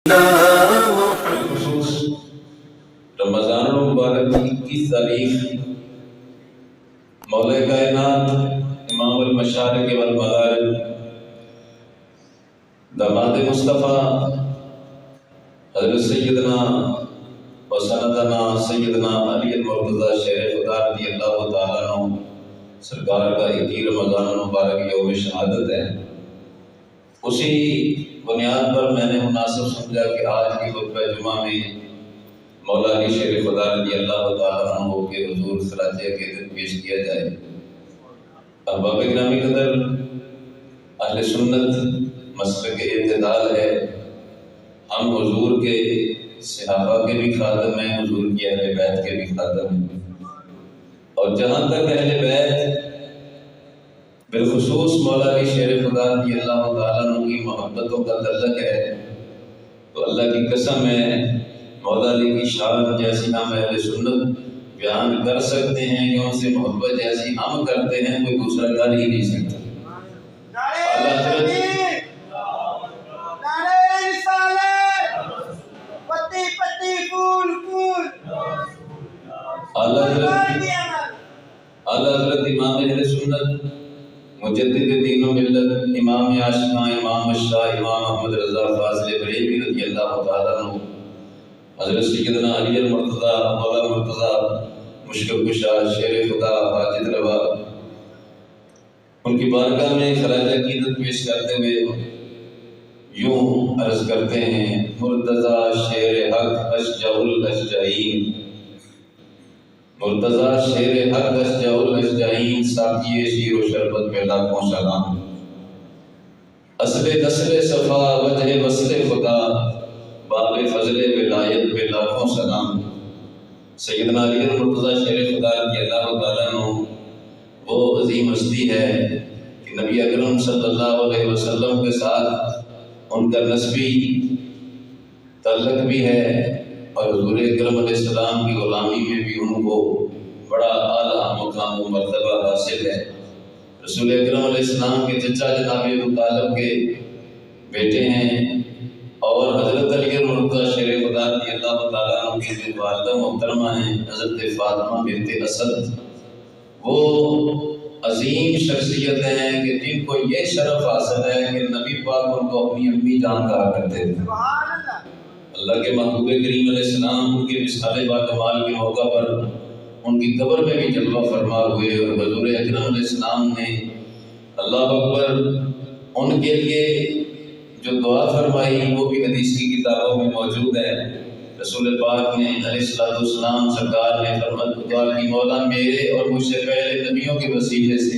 خصوص رمضان المبارک کی 21 تاریخ مولا کائنات امام المشارق والمغارب داماد مصطفیٰ حضرت سیدنا و سندنا سیدنا علی المرتضی شیر خدا رضی اللہ تعالیٰ عنہ سرکار کا 21 رمضان المبارک یوم شہادت ہے۔ اسی بنیاد پر میں نے مناسب سمجھا کہ آج کی خطبہ جمعہ میں مولا علی شیر خدا رضی اللہ تعالیٰ عنہ کے حضور خراج عقیدت پیش کیا جائے۔ احباب گرامی قدر، اہل سنت مسلک اعتدال ہے۔ ہم حضور کے صحابہ کے بھی خادم ہیں، حضور کی اہل بیت کے بھی خادم ہیں، اور جہاں تک اہل بیت بالخصوص مولا علی شیر خدا رضی اللہ تعالیٰ عنہ کی محبتوں کا تعلق ہے تو اللہ کی قسم ہے مولا علی کی شان جیسی ہم اہل سنت بیان کر سکتے ہیں کہ ان سے محبت جیسی ہم کرتے ہیں کوئی دوسرا کر ہی نہیں سکتا۔ اعلیٰ حضرت امام اہل سنت مجدد دین و ملت امام عاشقاں امام شاہ امام احمد رضا فاضل بریلوی رضی اللہ تعالیٰ عنہ حضرت سیدنا علی المرتضی مولا مرتضی مشکل کشا شیر خدا حاجت روا ان کی بارگاہ میں خراج عقیدت پیش کرتے ہوئے یوں عرض کرتے ہیں: مرتضی شیر حق اشجع الاشجعین، مرتضی شیر حق اشجع الاشجعین، ساقی شیر و شربت میں لاکھوں سلام، اصل نسل صفا وجہ وصل خدا، باب فضل ولایت پہ لاکھوں سلام۔ سیدنا علی المرتضی شیر خدا رضی اللہ تعالیٰ عنہ وہ عظیم ہستی ہے کہ نبی اکرم صلی اللہ علیہ وسلم کے ساتھ ان کا نسبی تعلق بھی ہے، اور حضور اکرم علیہ السلام کی غلامی میں بھی ان کو بڑا اعلیٰ مقام و مرتبہ حاصل ہے۔ رسول اکرم علیہ السلام کے چچا جناب ابو طالب کے بیٹے ہیں، اور حضرت علی المرتضی شیر خدا رضی اللہ تعالیٰ عنہ کی جو والدہ محترمہ ہیں حضرت فاطمہ بنت اسد، وہ عظیم شخصیت ہیں کہ جن کو یہ شرف حاصل ہے کہ نبی پاک ان کو اپنی امی جان کہا کرتے تھے۔ اللہ کے محبوب کریم علیہ السلام ان کے وصال باکمال کے موقع پر ان کی قبر میں بھی جلوہ فرما ہوئے، اور حضور اکرم علیہ السلام نے اللہ اکبر ان کے لیے جو دعا فرمائی وہ بھی حدیث کی کتابوں میں موجود ہے۔ رسول پاک نے علیہ السلام سرکار نے دعا کی: مولا میرے اور مجھ سے پہلے نبیوں کے وسیلے سے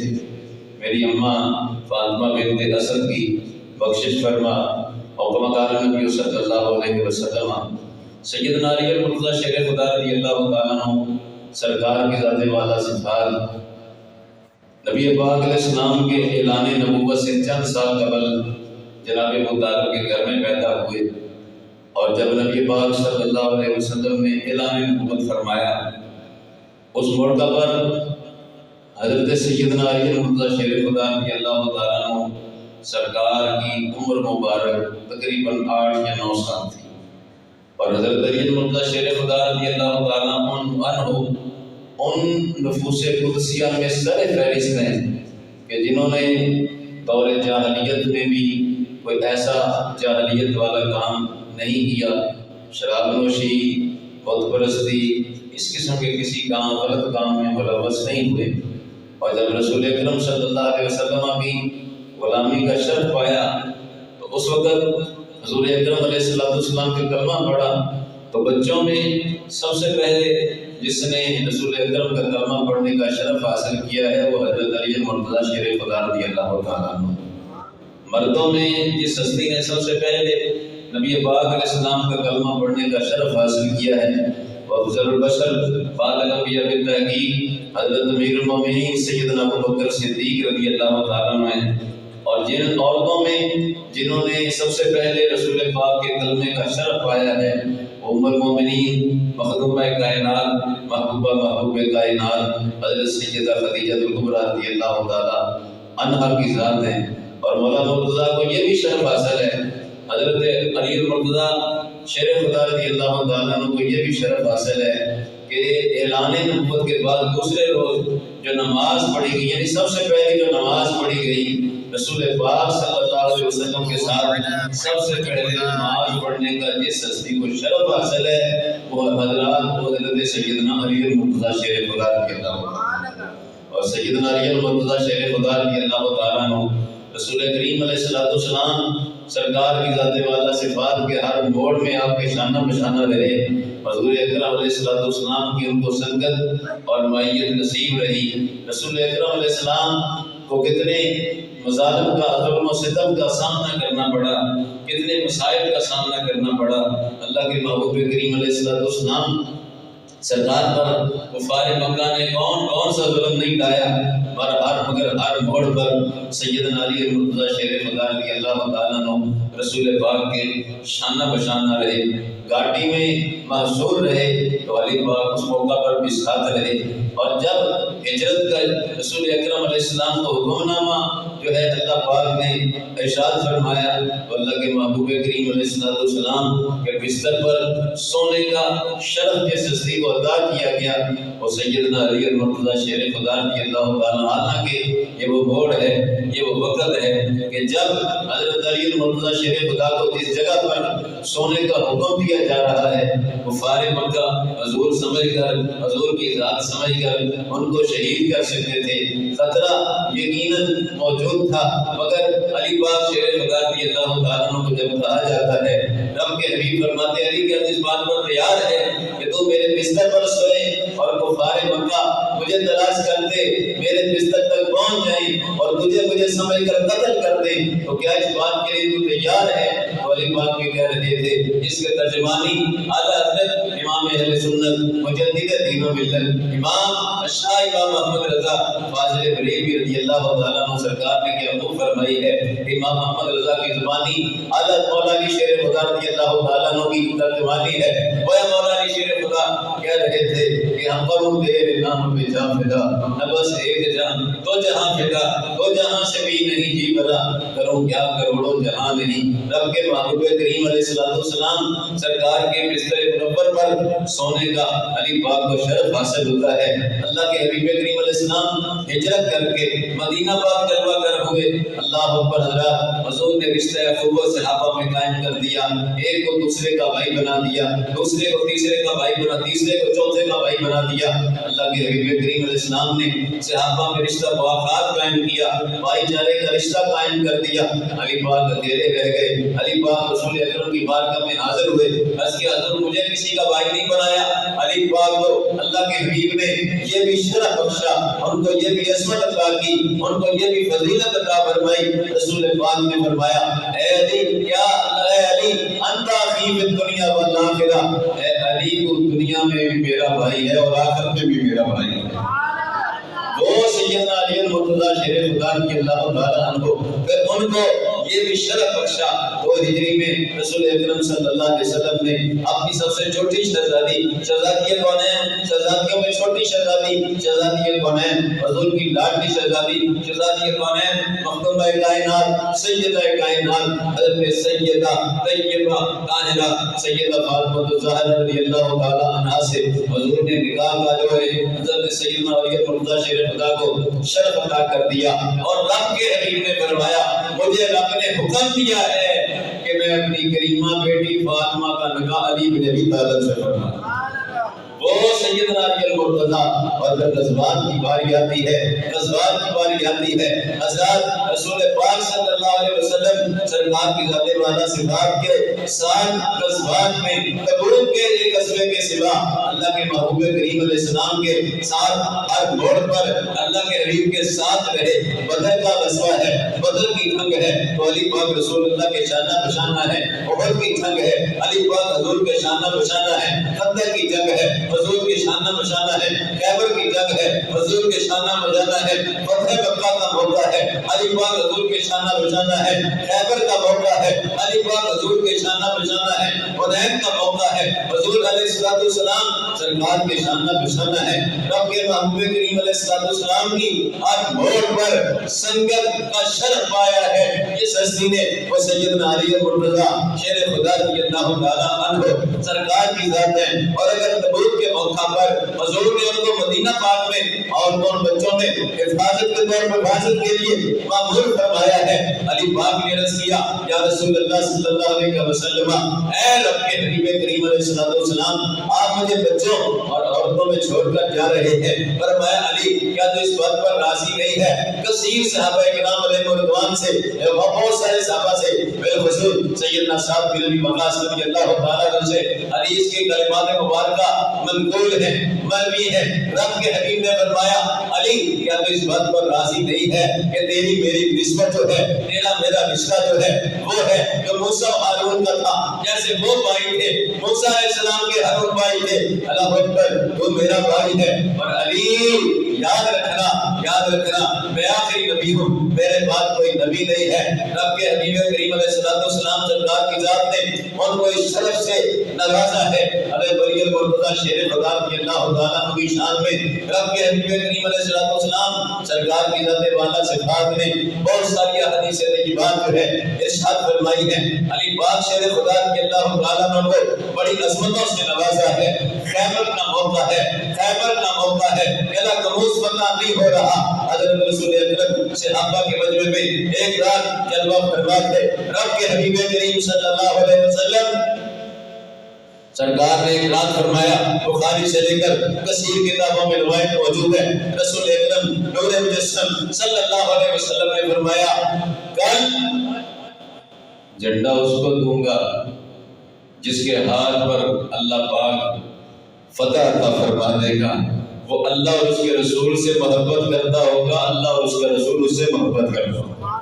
میری اماں فاطمہ بنت اسد کی بخشش فرما، اور کما قال نبی صلی اللہ علیہ وسلم۔ سیدنا علی المرتضی شیر خدا رضی اللہ تعالیٰ عنہ سرکار کی ذات والا صفات نبی پاک علیہ السلام کے اعلان نبوت سے چند سال قبل جناب ابو طالب کے گھر میں پیدا ہوئے، اور جب نبی پاک صلی اللہ علیہ وسلم نے اعلان نبوت فرمایا اس موقع پر حضرت سیدنا علی المرتضی شیر خدا رضی اللہ تعالیٰ عنہ سرکار کی عمر مبارک تقریباً 8 یا 9 سال تھی، اور حضرت علی المرتضی شیر خدا رضی اللہ تعالیٰ عنہ ان نفوس قدسیہ میں سر فہرست ہیں کہ جنہوں نے دور جاہلیت میں بھی کوئی ایسا جاہلیت والا کام نہیں کیا، شراب نوشی، بت پرستی، اس قسم کے کسی کام غلط کام میں ملوث نہیں ہوئے، اور جب رسول اکرم صلی اللہ علیہ وسلم کی غلامی کا شرف پایا تو اس وقت حضور اکرم علیہ السلام کے کلمہ پڑھا تو بچوں میں سب سے پہلے جس نے رسول اکرم کا کلمہ پڑھنے کا شرف حاصل کیا ہے وہ حضرت علی المرتضی شیر خدا رضی اللہ تعالیٰ عنہ۔ مردوں میں جس ہستی نے سب سے پہلے نبی پاک علیہ السلام کا کلمہ پڑھنے کا شرف حاصل کیا ہے وہ افضل البشر بعد الانبیاء بالتحقیق حضرت امیر المومنین سیدنا ابوبکر صدیق رضی اللہ تعالیٰ عنہ ہیں، اور جن عورتوں میں جنہوں نے سب سے پہلے رسول پاک کے کلمے کا شرف پایا ہے وہ ام المومنین مخدومہ کائنات محبوبہ محبوب کائنات حضرت سیدہ خدیجہ الکبریٰ رضی اللہ تعالیٰ عنہا کی ذات ہیں، اور مولا مرتضیٰ کو یہ بھی شرف حاصل ہے حضرت علی المرتضیٰ شیر خدا رضی اللہ تعالیٰ عنہ کو یہ بھی شرف حاصل ہے کہ اعلان نبوت کے بعد دوسرے روز جو نماز پڑھی گئی، یعنی سب سے پہلے جو نماز پڑھی گئی رسول پاک صلی اللہ علیہ وسلم کے ساتھ سب سے پہلے نماز پڑھنے کا جس ہستی کو شرف حاصل ہے وہ حضرات وہ حضرت سیدنا علی المرتضیٰ شیر خدا رضی اللہ عنہ، اور سیدنا علی المرتضیٰ شیر خدا رضی اللہ تعالیٰ عنہ رسول کریم علیہ السلام سرکار کی ذات والا صفات کے ہر موڑ میں آپ کے شانہ بشانہ رہے، حضور اکرم علیہ السلام کی ان کو سنگت اور معیت نصیب رہی۔ رسول اکرم علیہ السلام کو کتنے مظالم کا، ظلم و ستم کا سامنا کرنا پڑا، کتنے مسائل کا سامنا کرنا پڑا، اللہ کے محبوب کریم علیہ السلام سرکار پر کفار مکہ نے کون سا ظلم نہیں ڈایا، مگر ہر موڑ پر سیدنا علی المرتضیٰ شیر خدا رضی اللہ تعالیٰ عنہ رسول پاک کے شانہ بشانہ رہے، گاٹی میں محصور رہے تو علی پاک اس موقع پر بھی ساتھ رہے، اور جب ہجرت کا رسول اکرم علیہ السلام کو حکم نامہ جو ہے اللہ پاک نے ارشاد فرمایا تو اللہ کے محبوب کریم علیہ السلام کے بستر پر سونے کا شرف جس ہستی کو عطا کیا گیا وہ سیدنا علی المرتضیٰ شیر خدا رضی اللہ تعالیٰ عنہ کے یہ وہ موڑ ہے، یہ وہ وقت ہے کہ جب حضرت علی المرتضیٰ شیر خدا کو جس جگہ پر سونے کا حکم دیا جا رہا ہے کفار مکہ حضور سمجھ کر، حضور کی ذات سمجھ کر ان کو شہید کر سکتے تھے، خطرہ یقیناً موجود تھا، مگر علی پاک شیر خدا رضی اللہ تعالیٰ عنہ کو جب کہا جاتا ہے رب کے حبیب فرماتے علی کہ اس بات پر تیار ہے کہ تو میرے بستر پر سوئے اور کفار مکہ مجھے تلاش کرتے میرے بستر تک پہنچ جائیں اور مجھے سمجھ کر قتل کر دیں، تو کیا اس بات کے لیے تو تیار ہے؟ تو علی پاک بھی کہہ رہے تھے، جس کے ترجمانی اعلیٰ حضرت امام اہل سنت مجدد دین و ملت امام شاہ امام محمد رضا فاضل بریلوی رضی اللہ تعالیٰ عنہ سرکار نے کیا خوب فرمائی ہے، امام محمد رضا کی زبانی حضرت مولانا شیر خدا رضی اللہ تعالیٰ عنہ کی ترجمانی ہے، وہ مولانا شیر خدا کہہ رہے تھے کہ ہم کروں تیرے نام پہ جا فدا، نہ بس ایک جان تو جہاں فدا، تو جہاں سے بھی نہیں جی بھرا، کروں کیا کروڑوں جہاں نہیں۔ رب کے محبوب کریم علیہ السلام سرکار کے بستر منور پر سونے کا علی پاک کو شرف حاصل ہوتا ہے۔ اللہ کے حبیب کریم علیہ السلام ہجرت کر کے مدینہ پاک جلوہ گر ہوئے، اللہ اکبر حضرات، حضور نے رشتہ اخوت صحابہ میں قائم کر دیا، ایک کو دوسرے کا بھائی بنا دیا، دوسرے کو تیسرے کا بھائی بنا، تیسرے کو چوتھے کا بھائی بنا دیا۔ اللہ کے حبیب کریم علیہ السلام نے صحابہ میں رشتہ مواخات قائم کیا، بھائی چارے کا رشتہ قائم کر دیا۔ علی پاک اکیلے رہ گئے، علی پاک رسول اکرم کی بارگاہ میں حاضر ہوئے، عرض کیا حضور مجھے کسی کا بھائی نہیں بنایا۔ علی پاک کو اللہ کے حبیب نے یہ بھی شرف بخشا، ان کو یہ بھی عصمت عطا کی، ان کو یہ بھی فضیلت عطا فرمائی۔ رسول پاک نے فرمایا اے علی، کیا اے علی انت اخی فی الدنیا والآخرہ، اے علی تو دنیا میں بھی میرا بھائی ہے اور آخرت میں بھی میرا بھائی ہے۔ وہ سیدنا علی المرتضیٰ شیر خدا رضی اللہ تعالیٰ عنہ پھر ان کو یہ بھی شرف بخشا، 2 ہجری میں رسول اکرم صلی اللہ علیہ وسلم نے اپنی سب سے چھوٹی شہزادی، شہزادی کونین، شہزادیوں میں چھوٹی شہزادی، شہزادی کونین، حضور کی لاڈلی شہزادی، شہزادی کونین، مخدومہ کائنات، سیدہ کائنات، حضرت سیدہ طیبہ طاہرہ سیدہ فاطمہ الزہرا رضی اللہ تعالیٰ عنہا سے حضور نے نکاح کا جو ہے حضرت سیدنا علی المرتضیٰ شیر خدا کو شرف عطا کر دیا، اور رب کے حبیب نے فرمایا مجھے رب نے حکم دیا ہے کہ میں اپنی کریمہ بیٹی فاطمہ کا نکاح علی بن ابی طالب سے فرماؤں۔ وہ سیدنا علی المرتضیٰ، اور جب غزوات کی باری آتی ہے، غزوات کی باری آتی ہے، حضرات رسول پاک صلی اللہ علیہ وسلم سرکار کی ذات والا صفات کے ساتھ غزوات میں تبوک کے ایک غزوے کے سوا اللہ کے محبوب کریم علیہ السلام کے ساتھ ہر موڑ پر اللہ کے حبیب کے ساتھ رہے۔ بدر کا غزوہ ہے، بدر کی جنگ ہے تو علی پاک رسول اللہ کے شانہ بشانہ ہے، احد کی جنگ ہے علی پاک حضور کے شانہ بشانہ ہے، خندق کی جنگ ہے حضور کی شانہ بشانہ ہے، خیبر کی جنگ ہے، حضور کے شانہ بشانہ ہے، فتح مکہ کا موقع ہے، علی پاک حضور کے شانہ بشانہ ہے، خیبر کا موقع ہے، علی پاک حضور کے شانہ بشانہ ہے، حنین کا موقع ہے، حضور علیہ السلام سرکار کے شانہ بشانہ ہے۔ رب کے محبوب کریم علیہ السلام کی ہر موڑ پر سنگت کا شرف پایا ہے اس ہستی نے، وہ سیدنا علی مرتضیٰ شیر خدا رضی اللہ تعالیٰ عنہ سرکار کی ذات ہے۔ اور اگر تبوک کے موقع پر حضور نے ان کو مدینہ پاک میں عورتوں بچوں میں حفاظت کے طور پر حفاظت کے لیے معمول فرمایا ہے، علی پاک نے عرض کیا یا رسول اللہ صلی اللہ علیہ وسلم، اے رب کے حبیب کریم علیہ السلام، آپ مجھے بچوں اور عورتوں میں چھوڑ کر جا رہے ہیں۔ فرمایا علی کیا تو اس بات پر راضی نہیں ہے؟ کثیر صحابہ کرام علیہ رضوان سے، بہت سارے صحابہ سے، بالخصوص سیدنا صاحب بن ابی وقاص رضی اللہ تعالیٰ عنہ سے حدیث کے کلمات مبارکہ منقول ہیں، مروی ہیں۔ رب کے حبیب نے فرمایا علی کیا تو اس بات پر راضی نہیں ہے کہ تیری میری نسبت جو ہے، تیرا میرا رشتہ جو ہے وہ ہے جو موسیٰ و ہارون کا تھا، جیسے وہ بھائی تھے، موسیٰ علیہ السلام کے ہارون بھائی تھے، اللہ اکبر، تو میرا بھائی ہے۔ اور علی یاد رکھنا میں آخری نبی ہوں، میرے بعد کوئی نبی نہیں ہے۔ رب کے حبیب کریم علیہ السلام سرکار کی ذات نے ان کو اس شرف سے نوازا ہے۔ حضرت علی المرتضیٰ شیر خدا رضی اللہ تعالیٰ عنہ کی شان میں رب کے حبیب کریم علیہ السلام سرکار کی ذات والا صفات نے بہت ساری حدیث طیبات جو ہے ارشاد فرمائی ہیں۔ علی پاک شیر خدا رضی اللہ تعالیٰ عنہ کو بڑی عظمتوں سے نوازا ہے۔ خیبر کا موقع ہے، خیبر کا موقع ہے، قلعہ قموس فتح نہیں ہو رہا۔ حضرت رسول اکرم صحابہ کے مجمع میں ایک رات جلوہ فرما تھے۔ رب کے حبیب کریم صلی اللہ علیہ وسلم سرکار نے ایک رات فرمایا، بخاری سے لے کر کثیر کتابوں میں روایت موجود ہے، رسول اکرم نور مجسم صلی اللہ علیہ وسلم نے فرمایا کل جھنڈا اس کو دوں گا جس کے ہاتھ پر اللہ پاک فتح عطا فرما دے گا، وہ اللہ اور اس کے رسول سے محبت کرتا ہوگا، اللہ اور اس کا رسول اس سے محبت کرتا ہوگا۔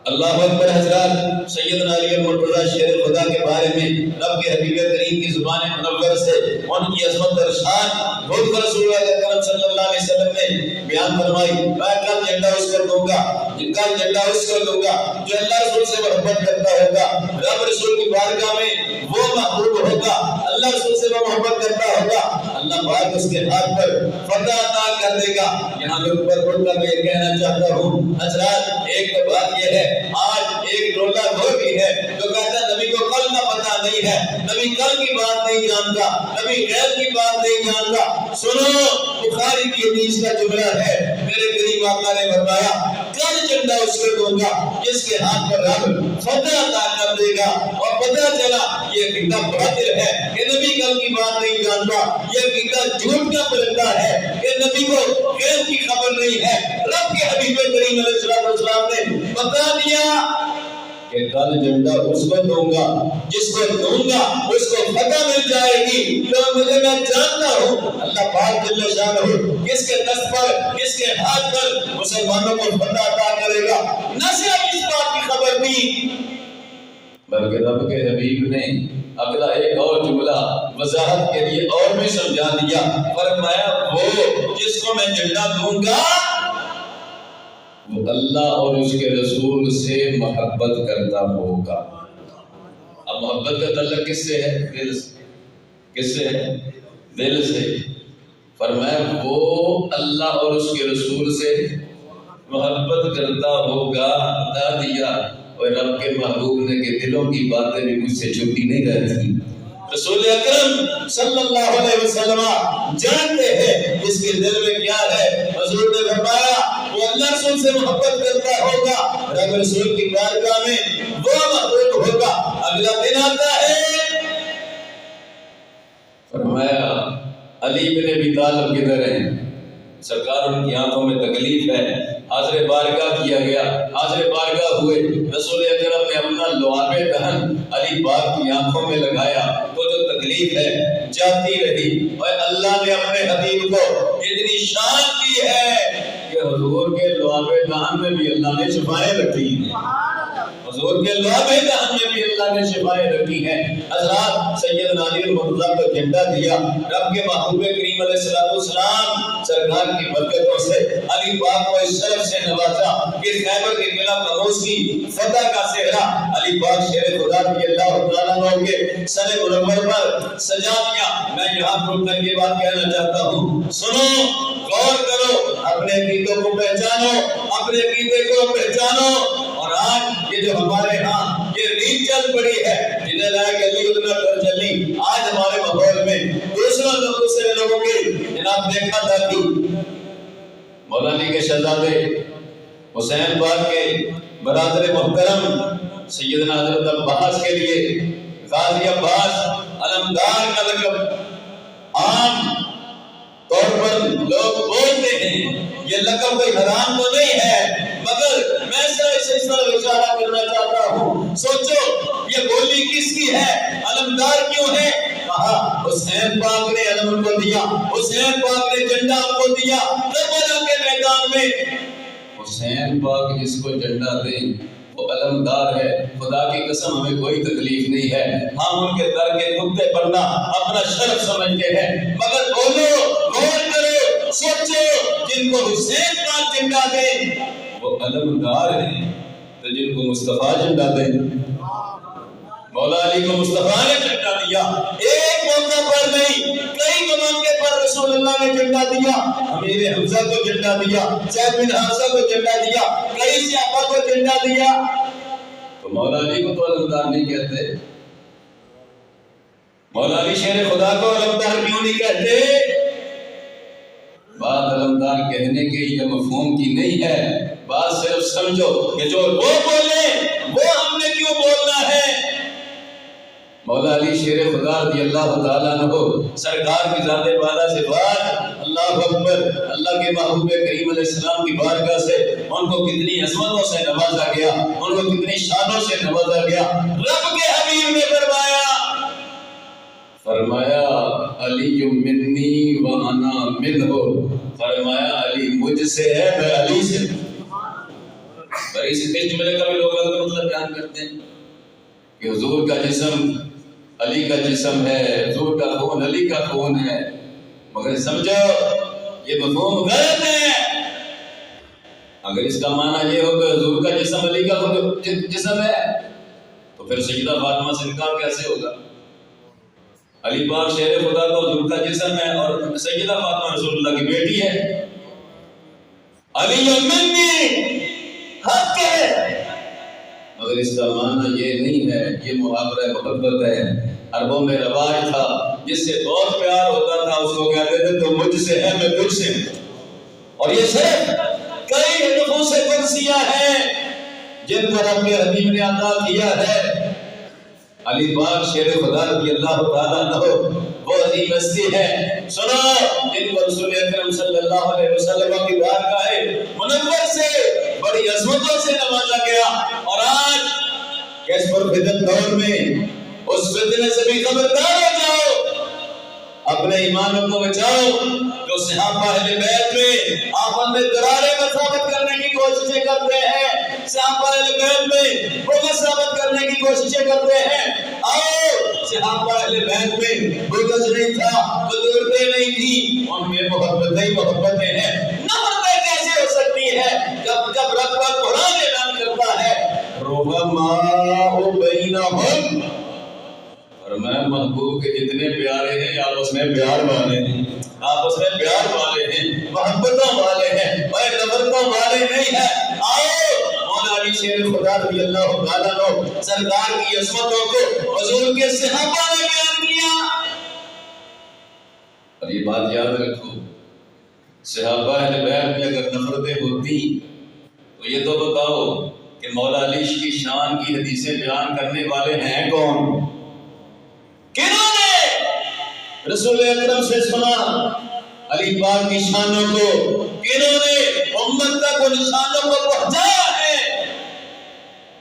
اللہ اکبر۔ حضرات سیدنا علی المرتضیٰ شیر خدا کے بارے میں رب کے حبیب کریم کی زبان منور سے ان کی عظمت اور شان خود رسول اللہ اکرم صلی اللہ علیہ وسلم نے بیان فرمائی، میں کل جھنڈا اس کو دوں گا، کل جھنڈا اس کو دوں گا جو اللہ رسول سے محبت کرتا ہوگا، رب رسول کی بارگاہ میں وہ محبوب ہوگا، اللہ رسول سے وہ محبت کرتا ہوگا، اللہ پاک اس کے ہاتھ پر فتح عطا کر دے گا۔ یہاں میں اوپر پڑھ کر میں یہ کہنا چاہتا ہوں حضرات، ایک تو بات یہ ہے، آج ایک ڈولہ وہ بھی ہے جو کہتا ہے نبی کو کل کا پتہ نہیں ہے، نبی کل کی بات نہیں جانتا، نبی غیب کی بات نہیں جانتا۔ سنو بخاری کی حدیث کا جملہ ہے، میرے کریم آقا نے فرمایا کل جھنڈا اس کو دوں گا جس کے ہاتھ پر رب فتح عطا کر دے گا۔ اور پتہ چلا یہ عقیدہ باطل ہے کہ نبی کل کی بات نہیں جانتا، یہ عقیدہ جھوٹ کا پلندہ ہے کہ نبی کو غیب کی خبر نہیں ہے۔ رب کے حبیب کریم علیہ السلام نے بتا دیا کہ کل جھنڈا اس کو دوں گا جس کو دوں گا اس کو فتح مل جائے گی، تو مجھے میں جانتا ہوں اللہ پاک جل شانہ کس کے دست پر کس کے ہاتھ پر مسلمانوں کو فتح عطا کرے گا۔ نہ صرف اس بات کی خبر دی بلکہ رب کے حبیب نے اگلا ایک اور جملہ وضاحت کے لیے اور بھی سمجھا دیا، فرمایا وہ جس کو میں جھنڈا دوں گا وہ اللہ اور اس کے رسول سے محبت کرتا ہوگا۔ اب محبت کا تعلق کس سے ہے؟ دل سے۔ کس سے ہے؟ دل سے۔ فرمایا وہ اللہ اور اس کے رسول سے محبت کرتا ہوگا۔ بتا دیا اور رب کے محبوب نے کہ دلوں کی باتیں بھی مجھ سے چھپی نہیں رہتی۔ رسول اکرم صلی اللہ علیہ وسلم جانتے ہیں اس کے دل میں کیا ہے۔ حضور نے فرمایا وہ اللہ رسول سے محبت کرتا ہوگا، رب رسول کی بارگاہ میں وہ محبوب ہوگا۔ اگلا دن آتا ہے، فرمایا علی بن ابی طالب کدھر ہیں؟ سرکار ان کی آنکھوں میں تکلیف ہے، حاضر بارگاہ کیا گیا، حاضر بارگاہ ہوئے، رسول اکرم نے اپنا لعاب دہن علی پاک کی آنکھوں میں لگایا تو جو تکلیف ہے جاتی رہی، اور اللہ نے اپنے حبیب کو اتنی شان دی ہے کہ حضور کے لعاب دہن میں بھی اللہ نے شفائیں رکھی ہیں۔ حضور کے لعابِ دہن میں بھی اللہ نے شفائیں رکھی ہیں۔ حضرات سیدنا علی المرتضیٰ کو جھنڈا دیا، رب کے محبوب کریم علیہ السلام سرکار کی برکتوں سے علی پاک کو اس شرف سے نوازا کہ خیبر کے قلعہ قنوز کی فتح کا صحرا علی پاک شیر خدا رضی اللہ تعالیٰ عنہ کے سر منور پر سجا دیا۔ میں یہاں پر کر کے بات کہنا چاہتا ہوں، سنو، غور کرو، اپنے عقیدوں کو پہچانو، اپنے عقیدے کو پہچانو۔ اور آج یہ جو ہمارے ہاں یہ ریت چل پڑی ہے، جنہیں لائے گلی اتنا کر چلی، آج ہمارے ماحول میں دوسرے لوگوں کی جناب دیکھا تھا کہ مولا علی کے شہزادے حسین پاک کے برادر محترم سیدنا حضرت عباس کے لیے غازی عباس علمدار کا لقب عام طور پر لوگ بولتے ہیں۔ یہ لقب کوئی حرام تو نہیں ہے، مگر میں اس طرح اشارہ کرنا چاہتا ہوں، سوچو یہ بولی کس کی ہے، علمدار کیوں ہے؟ کہا حسین پاک نے علم کو دیا، حسین پاک نے جھنڈا کو دیا کربلا کے میدان میں۔ حسین پاک جس کو جھنڈا دیں وہ علمدار ہے، خدا کی قسم ہمیں کوئی تکلیف نہیں ہے، ہم ان کے در کے کتے بننا اپنا شرف سمجھتے ہیں، مگر بولو، غور کرو، سوچو، جن کو حسین پاک جھنڈا دیں وہ علمدار ہیں، تو جن کو مصطفیٰ جھنڈا دیں، مولا علی کو مصطفیٰ نے جھنڈا دیا، ایک موقع پر نہیں، کئی موقع پر رسول اللہ نے جھنڈا دیا، امیر حمزہ کو جھنڈا دیا، زید بن حارثہ کو جھنڈا دیا، کئی صحابہ کو جھنڈا دیا، تو مولا علی کو تو علمدار نہیں کہتے؟ مولا علی شیر خدا کو علمدار کیوں نہیں کہتے؟ بات علمدار کہنے کے یہ مفہوم کی نہیں ہے، بات صرف سمجھو کہ جو وہ بولے وہ ہم نے کیوں بولنا ہے۔ مولا علی شیر خدا رضی اللہ تعالیٰ عنہ سرکار کی ذات بالا سے بات، اللہ اکبر، اللہ کے محبوب کریم علیہ السلام کی بارگاہ سے ان کو کتنی عظمتوں سے نوازا گیا، ان کو کتنی شانوں سے نوازا گیا۔ رب کے حبیب نے فرمایا علی منی وانا منہ، فرمایا علی مجھ سے ہے، میں علی سے۔ بھائی اس جملے کا بھی لوگ مطلب بیان کرتے ہیں کہ حضور کا جسم علی کا جسم ہے، حضور کا خون علی کا خون ہے، مگر سمجھو یہ مفہوم غلط ہے۔ اگر اس کا معنی یہ ہو کہ حضور کا جسم علی کا جسم ہے تو پھر سیدہ فاطمہ سے انکار کیسے ہوگا؟ علی پاک شیر خدا تو حضور کا جسم ہے اور سیدہ فاطمہ رسول اللہ کی بیٹی ہے۔ علی منی حق ہے، مگر اس کا معنی یہ نہیں ہے، یہ محاورہ محبت ہے، عربوں میں رواج تھا، جس سے بہت پیار ہوتا تھا اس کو کہتے تھے تو مجھ سے ہے، میں تجھ سے ہوں۔ اور یہ صرف کئی نفوس قدسیہ ہیں جن کو رب کے حبیب نے عطا کیا ہے۔ علی پاک شیر خدا رضی اللہ تعالیٰ عنہ وہ عظیم ہستی ہے، سنو، جن کو رسول اکرم صلی اللہ علیہ وسلم کی بارگاہ منور سے بڑی عظمتوں سے نوازا گیا، اور آج اس پرفتن دور میں اس فتنے سے بھی خبردار ہو جاؤ، اپنے ایمانوں کو بچاؤ۔ جو صحابہ اہل بیت میں آپس میں دراریں ثابت کرنے کی کوششیں کرتے ہیں، صحابہ اہل بیت میں بغض ثابت کرنے کی کوششیں کرتے ہیں، آؤ صحابہ اہل بیت میں بغض نہیں تھا، بدورتیں نہیں تھی، ان میں محبتیں ہیں۔ نفرتیں کیسے ہو سکتی ہے جب رب کا قرآن اعلان کرتا ہے رحماء بینہم، اور میں محبوب کے جتنے پیارے ہیں آپس میں پیار والے ہیں، آپس میں پیار والے ہیں، محبتوں والے ہیں، اور نفرتوں والے نہیں ہیں۔ آؤ مولا علی شیر خدا رضی اللہ تعالیٰ عنہ سرکار کی عظمتوں کو حضور کے صحابہ نے بیان کیا، اور یہ بات یاد رکھو، صحابہ اہل بیت میں اگر نفرتیں ہوتی تو یہ تو بتاؤ کہ مولا علی کی شان کی حدیثیں بیان کرنے والے ہیں کون؟ کنہوں نے رسول اکرم سے سنا علی پاک کی شانوں کو؟ کنہوں نے امت تک ان شانوں کو پہنچایا ہے؟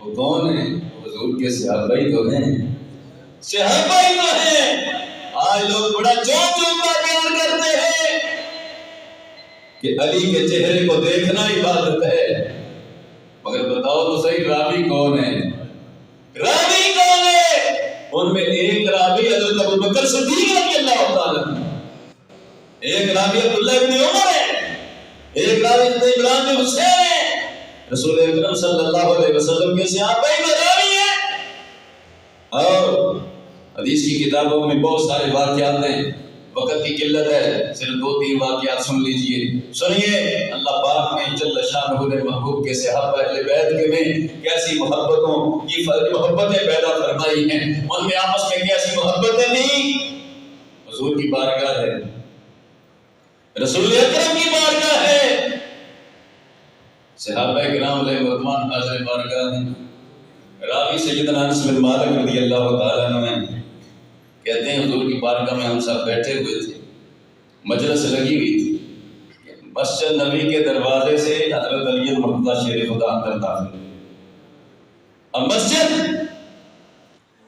وہ کون ہیں؟ حضور کے صحابہ ہی تو ہیں، صحابہ ہی تو ہیں۔ آج لوگ بڑا چون چون کا بیان کرتے ہیں کہ علی کے چہرے کو دیکھنا عبادت ہے، مگر بتاؤ تو صحیح راوی کون ہے؟ راوی کون ہے؟ ان میں ایک راوی حضرت ابوبکر صدیق رضی اللہ تعالیٰ عنہ، ایک راوی عبداللہ ابن عمر ہے، ایک راوی حضرت عمران بن حسین ہے، رسول اکرم صلی اللہ علیہ وسلم کے صحابہ میں راوی ہے۔ اور حدیث کی کتابوں میں بہت سارے واقعات ہیں، وقت کی قلت ہے، صرف 2-3 واقعات سن لیجئے۔ سنیے اللہ پاک نے جل شانہ نے محبوب کے صحابہ اہل بیت کے میں کیسی محبتوں کی محبتیں پیدا فرمائی ہیں، ان میں آپس میں کیسی محبتیں تھیں۔ حضور کی بارگاہ ہے، رسول اکرم کی بارگاہ ہے، صحابہ کرام علیہ رضوان حاضر بارگاہ ہیں۔ راوی سیدنا انس بن مالک رضی اللہ تعالیٰ عنہ کہتے ہیں حضور کی بارگاہ میں ہم سب بیٹھے ہوئے تھے، مجلس لگی ہوئی تھی، مسجد نبی کے دروازے سے حضرت علی المرتضیٰ شیر خدا اندر داخل۔ اب مسجد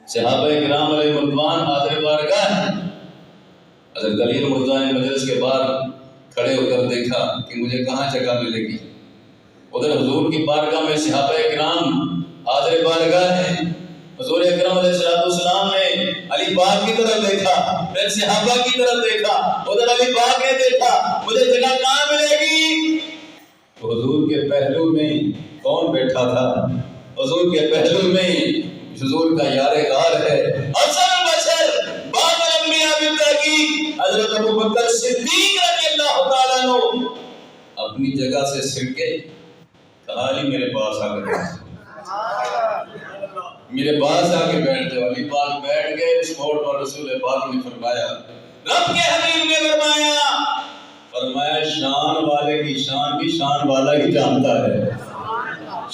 صحابہ کرام علیہ رضوان حاضر بارگاہ ہیں، حضرت علی المرتضیٰ نے مجلس کے باہر کھڑے ہو کر دیکھا کہ مجھے کہاں جگہ ملے گی۔ ادھر حضور کی بارگاہ میں صحابہ کرام حاضر بارگاہ ہیں، حضور اکرم علیہ السلام نے علی پاک کی طرف دیکھا، پھر صحابہ کی طرف دیکھا، ادھر علی پاک نے دیکھا، مجھے جگہ کہاں ملے گی؟ تو حضور کے پہلو میں کون بیٹھا تھا؟ حضور کے پہلو میں حضور کا یار غار ہے، اصل بشر باب الانبیاء بالتحقیق حضرت ابوبکر صدیق رضی اللہ تعالیٰ عنہ اپنی جگہ سے سرکے کہا علی میرے پاس آ کر میرے پاس آ کے بیٹھ جاؤ۔ علی پاک بیٹھ گئے، اس موڑ پر رسول پاک نے فرمایا، رب کے حبیب نے فرمایا شان والے کی شان بھی شان والا ہی جانتا ہے،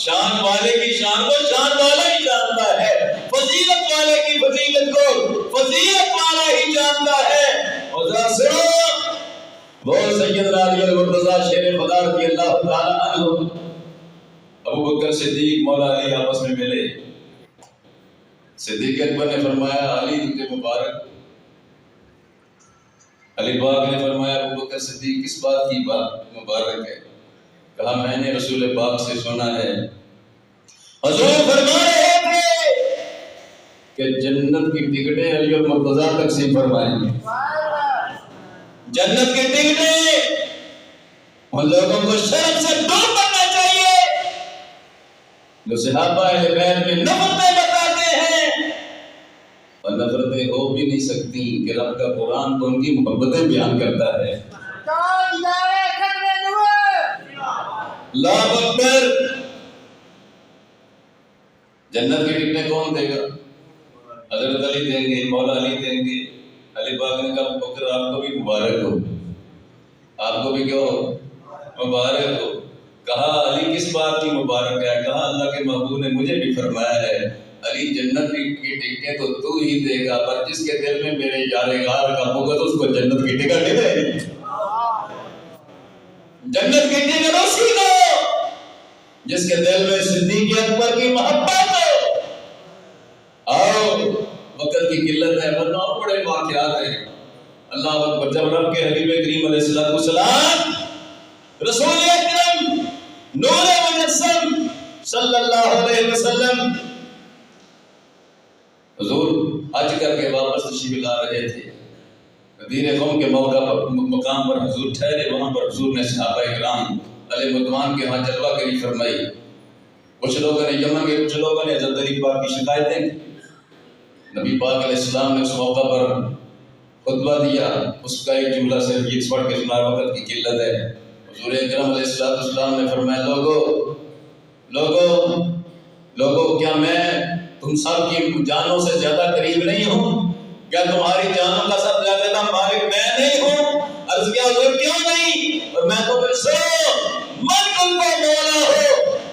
شان والے کی شان کو شان والا ہی جانتا ہے، فضیلت والے کی فضیلت کو فضیلت والا ہی جانتا ہے۔ اور ذرا سنو، وہ سیدنا علی المرتضیٰ شیر خدا رضی اللہ تعالیٰ عنہ ابوبکر صدیق مولا علی آپس میں ملے۔ صدیق اکبر نے فرمایا علی تجھے مبارک۔ علی پاک نے فرمایا ابوبکر صدیق کس بات کی بات مبارک ہے؟ کہا میں نے رسول پاک سے سنا ہے، حضور فرما رہے تھے کہ جنت کی ٹکٹیں علی المرتضیٰ تقسیم فرمائیں گے، جنت کی ٹکٹیں ان لوگوں کو شرم سے دور کرنا چاہیے جو صحابہ اہل بیت میں نفرتیں بتاتے ہیں، اور نفرتیں ہو بھی نہیں سکتی کہ رب کا قرآن تو ان کی محبتیں بیان کرتا ہے۔ اللہ اکبر۔ جنت کی ٹکٹیں کون دے گا؟ حضرت علی دیں گے، مولا علی دیں گے۔ علی پاک نے کہا بکر آپ کو بھی مبارک ہو، آپ کو بھی کیوں مبارک ہو؟ کہا علی کس بات کی مبارک ہے؟ کہا اللہ کے محبوب نے مجھے بھی فرمایا ہے علی جنت کی ٹکٹیں تو تو ہی دے گا، پر جس کے دل میں میرے یار غار کا بغض اس کو جنت کی ٹکٹ نہیں دے گی۔ جنت کی ٹکٹ اس کی دو جس کے دل میں صدیق اکبر کی محبت ہو۔ آؤ وقت کی قلت ہے ورنہ اور بڑے واقعات ہیں۔ اللہ اکبر۔ جب رب کے حبیب کریم علیہ السلام رسول اکرم نور مجسم صلی اللہ علیہ وسلم حضور حج کر کے واپس تشریف لا رہے تھے، غدیر قوم کے موقع پر مقام پر حضور ٹھہرے، وہاں پر حضور نے صحابہ کرام علیہ رضوان کے ہاں جلوہ گری فرمائی۔ کچھ لوگوں نے یمن کے کچھ لوگوں نے حضرت علی پاک کی شکایتیں، نبی پاک علیہ السلام نے اس موقع پر خطبہ دیا، اس کا ایک جملہ صرف یہ پڑھ کے سنا، وقت کی قلت ہے۔ حضور اکرم علیہ السلام نے فرمایا لوگو کیا میں تم سب کی جانوں سے زیادہ قریب نہیں ہوں؟ کیا تمہاری جانوں کا سب سے زیادہ مالک میں نہیں ہوں؟ عرض کیا حضور کیوں نہیں؟ اور میں تو پھر سو من تم کو مولا ہو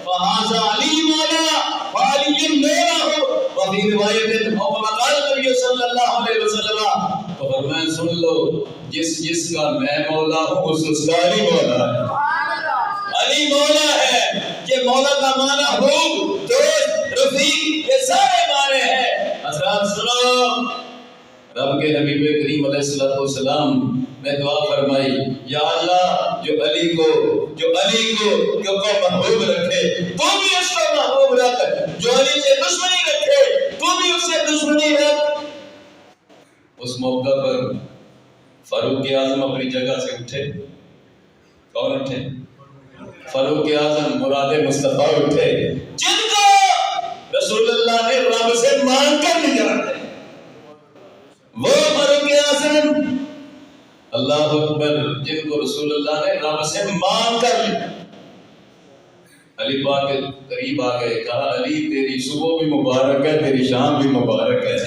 فہذا علی مولا فعلی مولا ہو، وفی روایت قال نبی صلی اللہ علیہ وسلم، تو فرمایا سن لو جس کا میں مولا ہوں اس کا علی مولا ہے، علی مولا ہے۔ یہ مولا کا معنی ہو دوست رفیق یہ سارے معنی ہیں۔ حضرات سنو، رب کے حبیب کریم علیہ السلام نے دعا فرمائی، یا اللہ جو علی کو محبوب رکھے تو بھی اس کو محبوب رکھ، جو علی سے دشمنی رکھے تو بھی اس سے دشمنی رکھ۔ اس موقع پر فاروق اعظم اپنی جگہ سے اٹھے۔ کون اٹھے؟ فاروق اعظم مراد مصطفیٰ اٹھے، جن کو رسول اللہ نے رب سے مانگ کر لیا ہے، وہ فاروق اعظم اللہ اکبر، جن کو رسول اللہ نے رب سے مانگ کر لیا۔ علی پاک کے قریب آ گئے، کہا علی تیری صبح بھی مبارک ہے، تیری شام بھی مبارک ہے،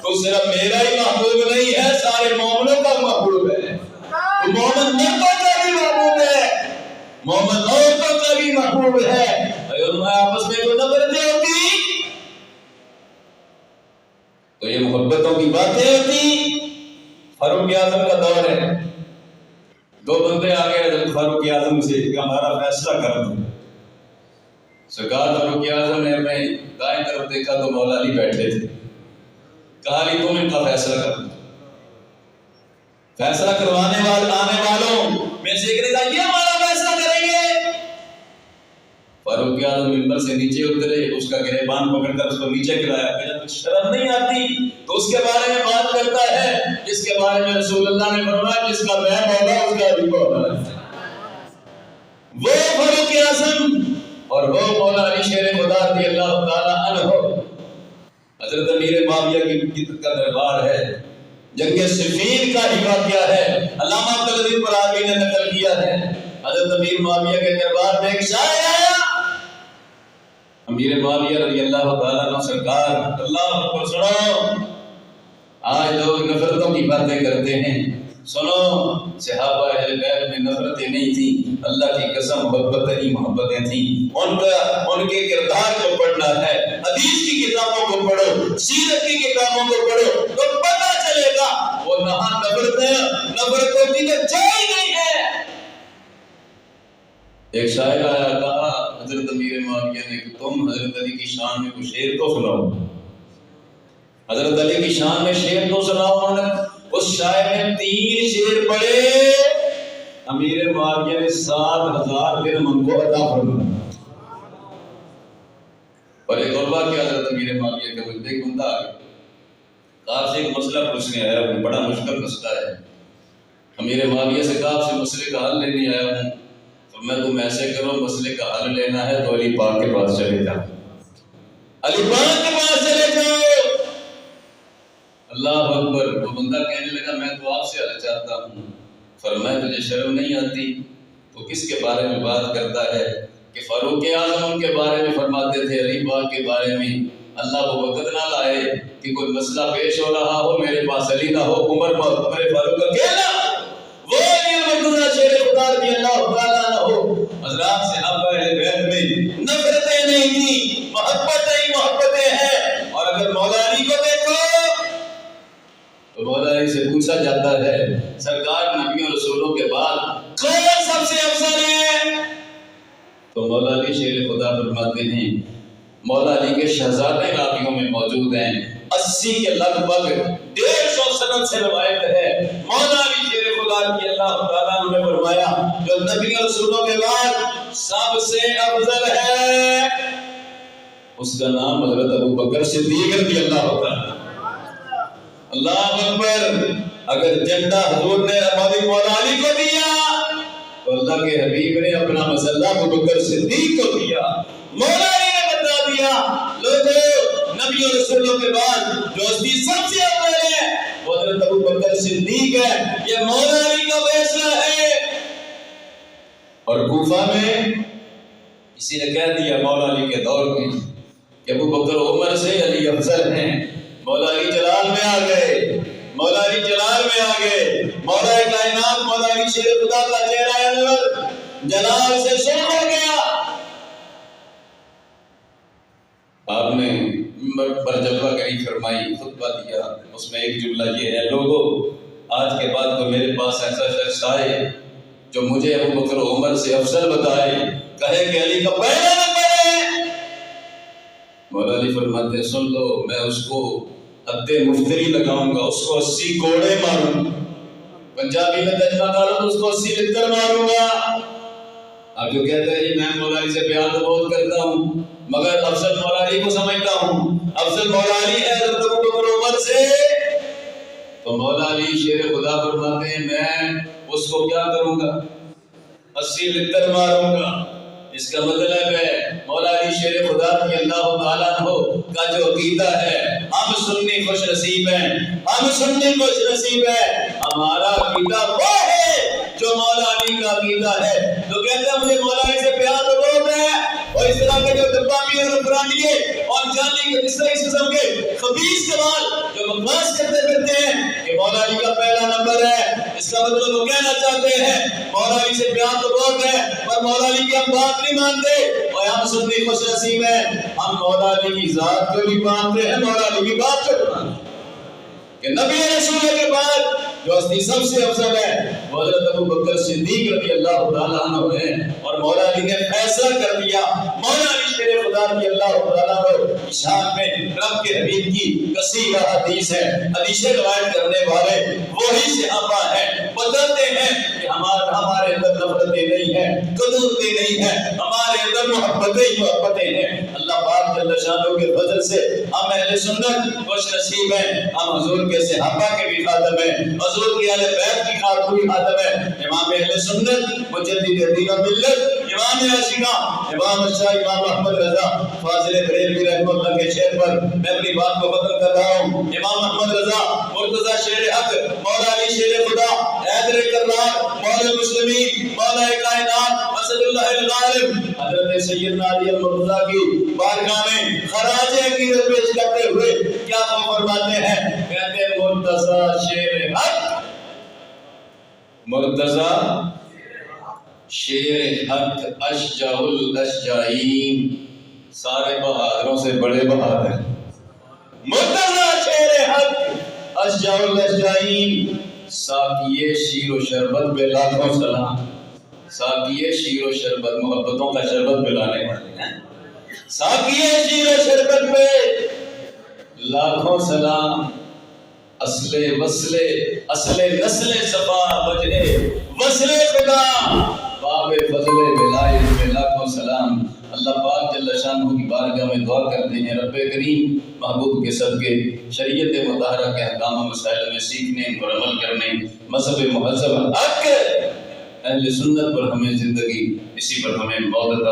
تو صرف میرا ہی محبوب نہیں ہے، سارے مومنوں کا محبوب ہے، مومن مردوں کا بھی محبوب ہے، مومن عورتوں کا بھی محبوب ہے۔ آپس میں تو نفرتیں ہوتی تو یہ محبتوں کی باتیں ہوتی۔ فاروق اعظم کا دور ہے، دو بندے آ گئے حضرت فاروق اعظم سے کہ ہمارا فیصلہ کر دو۔ سرکار فاروق اعظم نے اپنے دائیں طرف دیکھا تو مولا علی بیٹھے تھے، کہا علی تم ان کا فیصلہ کر دو۔ فیصلہ کروانے آنے والوں میں سے ایک نے کہا یہ ہمارا فیصلہ کریں گے۔ فاروق اعظم منبر سے نیچے اترے، اس کا گریبان پکڑ کر اس کو نیچے گرایا، کہا کچھ شرم نہیں آتی تو اس کے بارے میں بات کرتا ہے جس کے بارے میں رسول اللہ نے فرمایا جس کا میں مولا اس کا بھی مولا ہے۔ وہ فاروق اعظم اور وہ مولا علی شیر خدا رضی اللہ تعالی عنہ، حضرت امیر معاویہ کی کا دربار ہے، جنگ صفین کا ہی واقعہ ہے، علامہ عبدالعزیز براعی نے نقل کیا ہے۔ حضرت امیر معاویہ کے دربار میں ایک شاعر آیا، امیر معاویہ رضی اللہ تعالیٰ عنہ سرکار اللہ کو سنو، آج لوگ نفرتوں کی باتیں کرتے ہیں، سنو صحابہ اہل بیت میں نفرتیں نہیں تھیں، اللہ کی قسم محبتیں ہی محبتیں تھیں، ان کے کردار کو پڑھنا ہے، حدیث کی کتابوں کو پڑھو، سیرت کی کتابوں کو پڑھو تو پتہ چلے گا وہ نفرتوں کی تو جائے نہیں ہے۔ ایک شاعر آیا، کہا حضرت امیر معاویہ نے کہ تم حضرت علی کی شان میں کوئی شعر تو سناؤ، حضرت علی کی شان میں شعر تو سناؤ۔ اس شاعر نے 3 شعر پڑھے، امیر معاویہ نے 7,000 درہم ان کو عطا فرمایا۔ اور ایک اور بات کہ حضرت امیر معاویہ کا مجھے ایک بندہ آ گیا، آپ سے ایک مسئلہ پوچھنے آیا ہوں، بڑا مشکل مسئلہ ہے۔ امیر معاویہ سے کہا آپ سے مسئلے کا حل لینے آیا ہوں، تو میں تم ایسے کرو مسئلے کا حل لینا ہے تو علی پاک کے پاس چلے جاؤ، علی پاک کے پاس چلے جاؤ۔ اللہ اکبر۔ وہ بندہ کہنے لگا میں تو آپ سے حل چاہتا ہوں، فرمایا تجھے شرم نہیں آتی تو کس کے بارے میں بات کرتا ہے کہ فاروق اعظم ان کے بارے میں فرماتے تھے، علی پاک کے بارے میں اللہ وہ وقت نہ لائے کہ کوئی مسئلہ پیش ہو رہا ہو میرے پاس علی نہ ہو، عمر فاروق اکیلا وہ علی مرتضیٰ شیر خدا رضی اللہ تعالیٰ عنہ ہو۔ حضرات صحابہ اہل بیت میں نفرتیں نہیں تھیں، محبتیں ہی محبتیں ہیں۔ اور اگر مولا علی کو دیکھو تو مولا علی سے پوچھا جاتا ہے سرکار نبیوں رسولوں کے بعد کون سب سے افضل ہے؟ تو مولا علی شیر خدا فرماتے ہیں مولا علی کے شہزادے راویوں میں موجود ہیں، 80 کے لگ بھگ 150 سند سے روایت ہے۔ مولا علی شیر خدا رضی اللہ تعالیٰ عنہ نے فرمایا جو نبیوں رسولوں کے بعد سب سے افضل ہے اس کا نام حضرت ابو بکر صدیق رضی اللہ تعالیٰ۔ اللہ اکبر۔ اگر جنڈا حضور نے مولا علی کو دیا تو اللہ کے حبیب نے اپنا مسئلہ ابو بکر صدیق کو دیا۔ مولا علی نے بتا دیا لوگوں نبیوں رسولوں کے بعد جو ہستی سب سے افضل ہے وہ حضرت ابو بکر صدیق ہے، یہ مولا علی کا فیصلہ ہے۔ اور کوفہ میں کسی نے کہہ دیا مولا علی کے دور میں کہ ابو بکر عمر سے علی افضل ہیں، مولا علی جلال میں آ گئے، مولا علی جلال میں آ گئے، مولا کائنات مولا علی شیر خدا کا چہرہ انور جلال سے سرخ ہو گیا۔ آپ نے منبر پر جلوہ گری فرمائی، خطبہ دیا، اس میں ایک جملہ یہ ہے لوگوں آج کے بعد تو میرے پاس ایسا شخص آئے جو مجھے ابو بکر عمر سے افضل بتائے، کہے کہ علی کا پہلا نمبر ہے۔ مولا علی فرماتے ہیں سن لو میں اس کو حد مفتری لگاؤں گا، اس کو 80 کوڑے ماروں گا، پنجابی میں ترجمہ کرو تو اس کو 80 لتر ماروں گا۔ اب جو کہتا ہے جی میں مولا علی سے پیار تو بہت کرتا ہوں مگر افضل مولا علی کو سمجھتا ہوں، افضل مولا علی ہے حضرت ابو بکر عمر سے، تو مولا علی شیر خدا فرماتے ہیں میں اس کو کیا کروں گا؟ 80 لتر ماروں گا۔ اس کا مطلب ہے مولا علی شیر خدا رضی اللہ تعالیٰ عنہ کا جو عقیدہ ہے، ہم سنی خوش نصیب ہیں، ہم سنی خوش نصیب ہیں، ہمارا عقیدہ وہ ہے جو مولا علی کا عقیدہ ہے، جو کہتا ہے مجھے مولا علی سے پیار تو بہت ہے، اور اس طرح کے جو ڈبہ بھی اور پرانیے اور جالی کے اس طرح اس قسم کے خبیث کمال جو بکواس کرتے پھرتے ہیں کہ مولا علی کا پہلا نمبر ہے، اس کا مطلب وہ کہنا چاہتے ہیں مولا علی سے پیار تو بہت ہے پر مولا علی کی ہم بات نہیں مانتے، اور ہم سنی خوش نصیب ہیں، ہم مولا علی کی ذات کو بھی مانتے ہیں، مولا علی کی بات کو بھی مانتے ہیں کہ نبی رسول کے بعد جو ہستی سب سے افضل ہے وہ حضرت ابو بکر صدیق رضی اللہ تعالیٰ عنہ ہے، اور مولا علی نے فیصلہ کر دیا، مولا علی شیر خدا رضی اللہ تعالیٰ عنہ شان میں رب کے حبیب کی کثیر حدیث ہے، حدیث روایت کرنے والے وہی صحابہ ہیں، بتاتے ہیں کہ ہمارے اندر نفرتیں نہیں ہیں، قدرتیں نہیں ہیں، ہمارے اندر محبتیں ہی محبتیں ہیں۔ اللہ پاک جل شانہ کے فضل سے ہم اہل سنت خوش نصیب ہیں، ہم حضور کے صحابہ کے بھی خادم ہیں، حضور کی اہل بیت کی بھی خادم ہیں، امام اہل سنت مجدد دین و ملت امام عاشقاں امام شاہ امام احمد رضا فاضل بریلوی رحمہ اللہ کے شعر پر میں اپنی بات کو ختم کر رہا ہوں۔ امام احمد رضا مرتضی شیر حق، مولا علی شیر خدا، حیدر کرار، مولا المسلمین، مولا کائنات، اسد اللہ الغالب، حضرت سیدنا علی المرتضی کی بارگاہ میں خراج عقیدت پیش کرتے ہوئے کیا فرماتے ہیں؟ کہتے ہیں مرتضی شیر حق، مرتضی شیر حق اشجع الاشجعین، سارے بہادروں سے بڑے بہادر، مرتضی شیر حق اشجع الاشجعین، ساقیے شیر و شربت پہ لاکھوں سلام، ساقیے شیر و شربت، محبتوں کا شربت پلانے والے ہیں، ساقیے شیر و شربت پہ لاکھوں سلام، اصل وصلے اصل نسل صفا وجہ وصل خدا، باب فضل ولایت میں لاکھوں سلام۔ اللہ پاک جل شانہ کی بارگاہ میں دعا کرتے ہیں رب کریم محبوب کے صدقے شریعت مطہرہ کے احکام و مسائل میں سیکھنے اور عمل کرنے، مذہب مہذب حق اہل سنت پر ہمیں زندگی، اسی پر ہمیں موت عطا